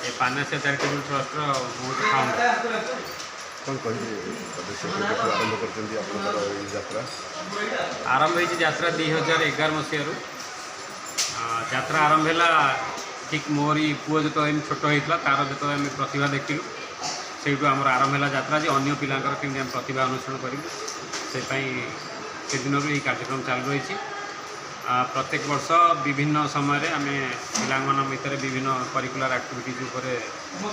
ए पानासिया charitable trust बहुत founder. कौन कहिए आरंभ कर आरंभ होती यात्रा 2011 मसीह यात्रा आरंभ है ठीक मोरी पुओ जो छोट होता तार जो आम प्रतिभा देखिलु से आम आरंभ है यात्रा जी अन्य पिलांकर केमती आम प्रतिभा अनुसरण करूँ से दिन यही कार्यक्रम चालू रही। प्रत्येक वर्ष विभिन्न समय आम पिला भितर विभिन्न करिकुलर एक्टिविटीज उपर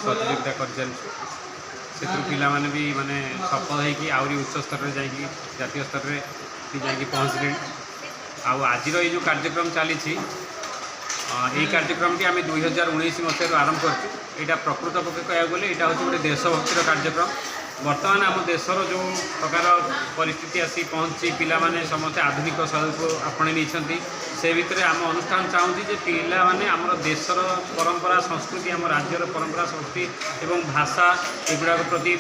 प्रतियोगिता कर चलु से पिला माने भी माने सफल होगी आहरी उच्च स्तर में जाकि जातीय स्तर में जाकि पहुँचले। आज जो कार्यक्रम चली यही कार्यक्रम आम 2019 मसीह आरंभ कर प्रकृत पक्ष कह गले यहाँ हूँ गोटे देशभक्तिर कार्यक्रम। बर्तमान आम देशर जो प्रकार परिस्थिति आसी पहुँची पिला माने समस्त आधुनिक शैली आपणे नहीं से भितर आम अनुष्ठान चाहूँ जे पिला माने आम देशर परंपरा संस्कृति आम राज्यर परंपरा संस्कृति एवं भाषा एगुड़ा प्रति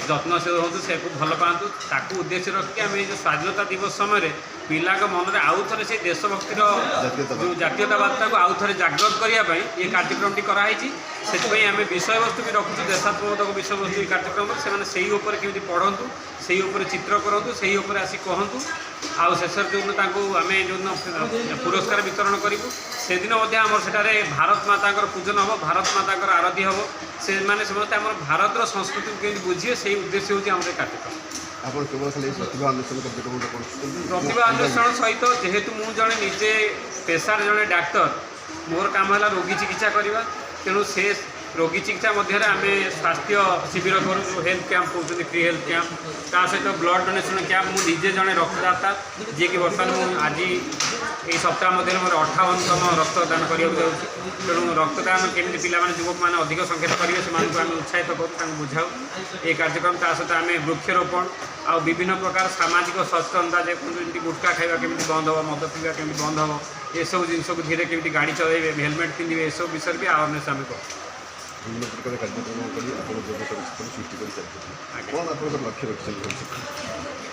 जत्नशील हूँ से भल पातु ताकू उद्देश्य रखिक आम जो स्वाधीनता दिवस समय पिला मन में आउ थे से देशभक्तिर जो जातीयतावादता को आउ थे जागृत करने ये कार्यक्रम कराई से आम विषय वस्तु भी रखुँ देशात्मक विषय वस्तु कार्यक्रम से केमी पढ़ु से चित्र करूँ से आसी कहतु आउ शेष जो आम जो पुरस्कार वितरण करूँ से दिन आम से भारत माता पूजन हम भारत माता आराध्य हम से मैंने समस्त आम भारत संस्कृति को केमी बुझे से उद्देश्य हूँ आम कार्यक्रम। प्रतिभा अन्वेषण सहित जेहेतु मुझे जड़े निजे पेशार जड़े डाक्तर मोर काम है रोगी चिकित्सा करवा तेणु से रोगी चिकित्सा मध्य आम स्वास्थ्य शिविर करूँ जो हेल्थ कैंप कहते फ्री हेल्थ कैंप ता सहित ब्लड डोनेशन कैंप मुझे जड़े रक्तदाता जी कि बर्तमान आज ये सप्ताह मध्य मोर 58तम रक्तदान करने जाऊँगी तेणु रक्तदान केमी पिला युवक मैंने अधिक संख्या करेंगे से आम उत्साहित करूँ बुझाऊ ये कार्यक्रम ता सहित आम वृक्षरोपण आ विभिन्न प्रकार सामाजिक सचेतनता जमी गुटखा खावा केमी बंद हो मद पीवा केमी बंद हो ये सब जिन को धीरे केमी गाड़ी चलेबे हेलमेट पिंधे ये सब विषय भी अवेयरनेस आम करूँ। विभिन्न प्रकार कार्यक्रम करी आप सृष्टि कर लक्ष्य रखिए।